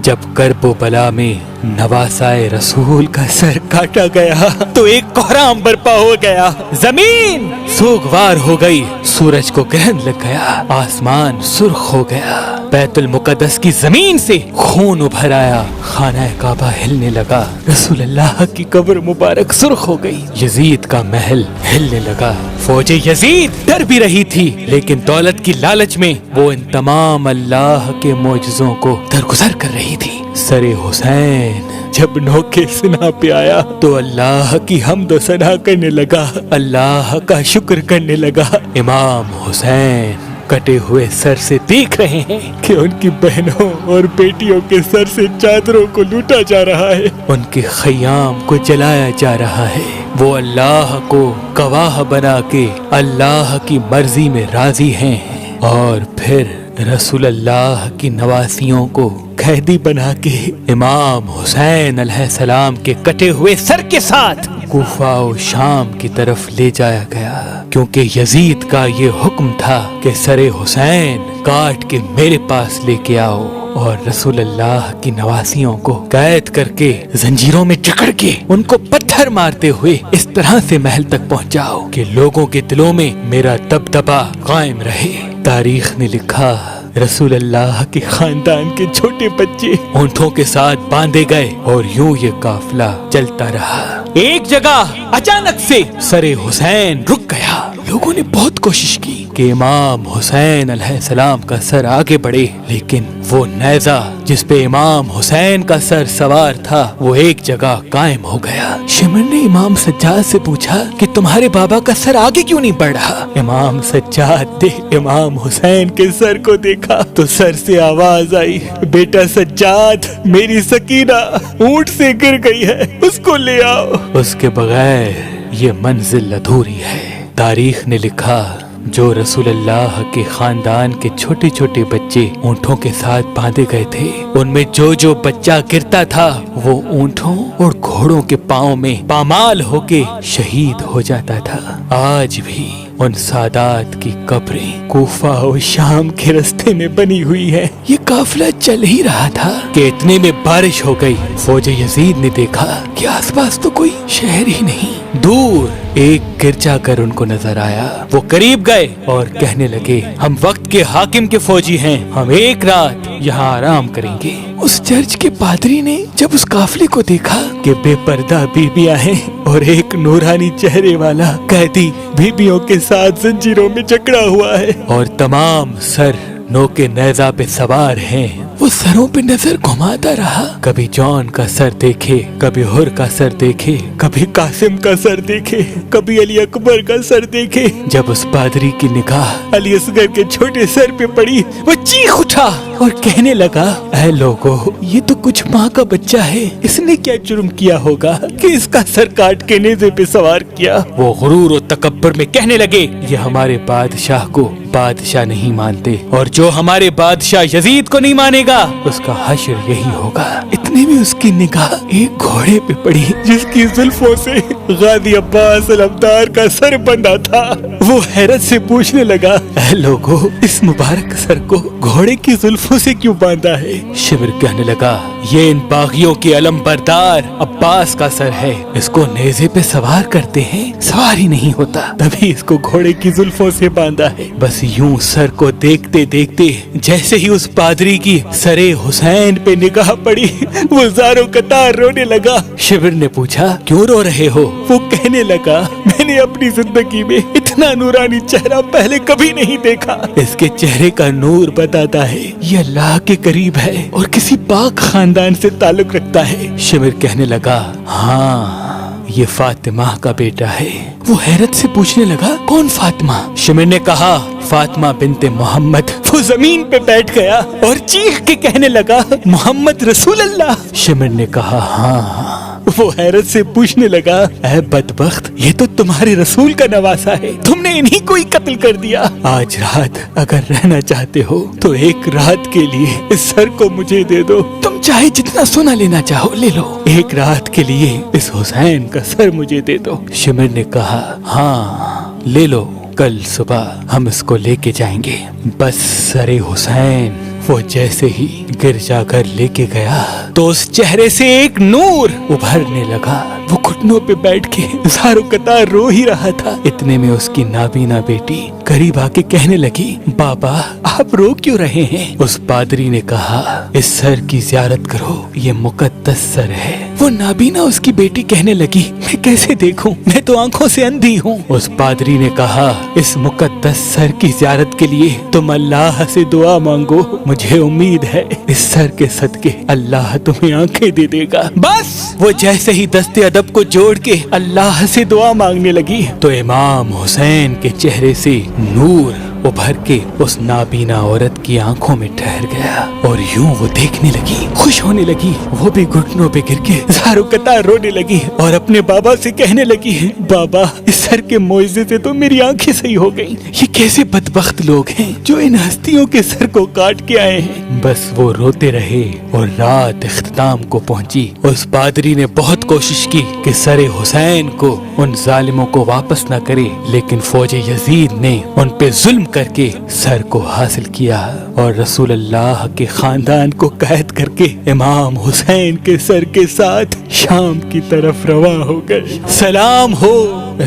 जब करब बला में नवासाए रसूल का सर काटा गया तो एक कोहराम बर्पा हो गया, जमीन सोगवार हो गई, सूरज को ग्रहण लग गया, आसमान सुर्ख हो गया, बैतुल मुकद्दस की जमीन से खून उभर आया, खाना काबा हिलने लगा, रसूल अल्लाह की कब्र मुबारक सुर्ख हो गई, यजीद का महल हिलने लगा। फौजे यजीद डर भी रही थी, लेकिन दौलत की लालच में वो इन तमाम अल्लाह के मौजज़ों को दरगुजर कर रही थी। सरे हुसैन जब नौके सिना पे आया तो अल्लाह की हम्द सना करने लगा, अल्लाह का शुक्र करने लगा। इमाम हुसैन कटे हुए सर से देख रहे हैं कि उनकी बहनों और बेटियों के सर से चादरों को लूटा जा रहा है, उनके खयाम को जलाया जा रहा है। वो अल्लाह को गवाह बना के अल्लाह की मर्जी में राजी हैं और फिर रसूल अल्लाह की नवासियों को कैदी बना के इमाम हुसैन अलैहिस्सलाम के कटे हुए सर के साथ कूफा और शाम की तरफ ले जाया गया, क्योंकि यजीद का ये हुक्म था कि सरे हुसैन काट के मेरे पास लेके आओ और रसूल अल्लाह की नवासियों को कैद करके जंजीरों में जकड़ के उनको पत्थर मारते हुए इस तरह से महल तक पहुंचाओ कि लोगों के दिलों में मेरा दबदबा कायम रहे। तारीख ने लिखा, रसूल अल्लाह के खानदान के छोटे बच्चे ऊंटों के साथ बांधे गए और यूं ये काफिला चलता रहा। एक जगह अचानक से सरे हुसैन रुक गया। लोगों ने बहुत कोशिश की कि इमाम हुसैन अलैहिस्सलाम का सर आगे बढ़े, लेकिन वो नेज़ा जिस पे इमाम हुसैन का सर सवार था वो एक जगह कायम हो गया। शिमर ने इमाम सज्जाद से पूछा कि तुम्हारे बाबा का सर आगे क्यों नहीं बढ़ रहा? इमाम सज्जाद ने इमाम हुसैन के सर को देखा तो सर से आवाज आई, बेटा सज्जाद, मेरी सकीना ऊंट से गिर गई है, उसको ले आओ। उसके बगैर ये मंजिल अधूरी है। तारीख ने लिखा, जो रसूल अल्लाह के खानदान के छोटे छोटे बच्चे ऊंटों के साथ बांधे गए थे, उनमें जो जो बच्चा गिरता था वो ऊंटों और घोड़ों के पाँव में पामाल होके शहीद हो जाता था। आज भी उन सादात की कब्रें कूफा और शाम के रास्ते में बनी हुई है। ये काफिला चल ही रहा था कि इतने में बारिश हो गई। फौजे यजीद ने देखा कि आसपास तो कोई शहर ही नहीं। दूर एक गिरजाघर उनको नजर आया। वो करीब गए और कहने लगे, हम वक्त के हाकिम के फौजी हैं, हम एक रात यहाँ आराम करेंगे। उस चर्च के पादरी ने जब उस काफिले को देखा कि बेपर्दा बीबियां हैं और एक नूरानी चेहरे वाला कैदी बीबियों के साथ जंजीरों में जकड़ा हुआ है और तमाम सर नौके नेज़ा पे सवार हैं, वो सरों पे नजर घुमाता रहा। कभी जॉन का सर देखे, कभी हुर का सर देखे, कभी कासिम का सर देखे, कभी अली अकबर का सर देखे। जब उस पादरी की निगाह अली असगर के छोटे सर पे पड़ी, वो चीख उठा और कहने लगा, ऐ लोगों, ये तो कुछ माँ का बच्चा है, इसने क्या जुर्म किया होगा कि इसका सर काट के नेज़े पे सवार किया। वो गुरूर और तकब्बुर में कहने लगे, ये हमारे बादशाह को बादशाह नहीं मानते और जो हमारे बादशाह यजीद को नहीं मानेगा उसका हश्र यही होगा। इतने में उसकी निगाह एक घोड़े पे पड़ी जिसकी जुल्फों से गाजी अब्बास अलमदार का सर बंधा था। वो हैरत से पूछने लगा, ऐ लोगों, इस मुबारक सर को घोड़े की जुल्फों से क्यों बांधा है? शिबिर कहने लगा, ये इन बागियों के अलम बरदार अब्बास का सर है, इसको नेज़े पे सवार करते हैं, सवार ही नहीं होता, तभी इसको घोड़े की जुल्फों से बांधा है। बस यूं सर को देखते देखते जैसे ही उस पादरी की सरे हुसैन पे निगाह पड़ी, वो ज़ारो कतार रोने लगा। शिबिर ने पूछा, क्यों रो रहे हो? वो कहने लगा, मैंने अपनी जिंदगी में इतना नूरानी चेहरा पहले कभी नहीं देखा। इसके चेहरे का नूर बताता है ये अल्लाह के करीब है और किसी पाक खानदान से ताल्लुक रखता है। शिबिर कहने लगा, हाँ, ये फातिमा का बेटा है। वो हैरत से पूछने लगा, कौन फातिमा? शिमिर ने कहा, फातिमा बिनते मोहम्मद। वो जमीन पे बैठ गया और चीख के कहने लगा, मोहम्मद रसूल अल्लाह। शिमिर ने कहा, हाँ। वो हैरत से पूछने लगा, ऐ बदबख्त, ये तो तुम्हारे रसूल का नवासा है, तुमने इन्हीं को ही कत्ल कर दिया। आज रात अगर रहना चाहते हो तो एक रात के लिए इस सर को मुझे दे दो, तुम चाहे जितना सोना लेना चाहो ले लो, एक रात के लिए इस हुसैन का सर मुझे दे दो। शिमिर ने कहा, हाँ ले लो, कल सुबह हम इसको लेके जाएंगे। बस सरे हुसैन وہ جیسے ہی گرجا گھر لیके گیا تو اس چہرے سے ایک نور ابھرنے لگا۔ وہ گھٹنوں پہ بیٹھ کے زاروں قطار رو ہی رہا تھا۔ اتنے میں اس کی نابینا بیٹی قریب آ کے کہنے لگی، بابا آپ رو کیوں رہے ہیں؟ اس پادری نے کہا، اس سر کی زیارت کرو، یہ مقدس سر ہے۔ وہ نابینا اس کی بیٹی کہنے لگی، میں کیسے دیکھوں، میں تو آنکھوں سے اندھی ہوں۔ اس پادری نے کہا، اس مقدس سر کی زیارت کے لیے تم اللہ سے دعا مانگو، مجھے امید ہے اس سر کے صدقے اللہ تمہیں آنکھیں دے دے گا۔ بس وہ جیسے ہی دست ادب کو جوڑ کے اللہ سے دعا مانگنے لگی تو امام حسین کے چہرے سے نور ابھر کے اس نابینا عورت کی آنکھوں میں ٹھہر گیا اور یوں وہ دیکھنے لگی، خوش ہونے لگی۔ وہ بھی گھٹنوں پہ گر کے زاروں قطار رونے لگی اور اپنے بابا سے کہنے لگی، بابا اس سر کے معجزے سے تو میری آنکھیں صحیح ہو گئیں۔ یہ کیسے بدبخت لوگ ہیں جو ان ہستیوں کے سر کو کاٹ کے آئے ہیں۔ بس وہ روتے رہے اور رات اختتام کو پہنچی۔ اس پادری نے بہت کوشش کی کہ سر حسین کو ان ظالموں کو واپس نہ کرے، لیکن فوج یزید نے ان پہ ظلم کر کے سر کو حاصل کیا اور رسول اللہ کے خاندان کو قید کر کے امام حسین کے سر کے ساتھ شام کی طرف رواں ہو گئے۔ سلام ہو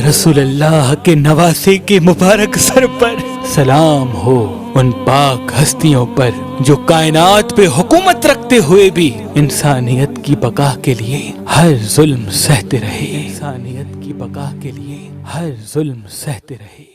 رسول اللہ کے نواسے کے مبارک سر پر، سلام ہو ان پاک ہستیوں پر جو کائنات پہ حکومت رکھتے ہوئے بھی انسانیت کی بقا کے لیے ہر ظلم سہتے رہے، انسانیت کی بقا کے لیے ہر ظلم سہتے رہے۔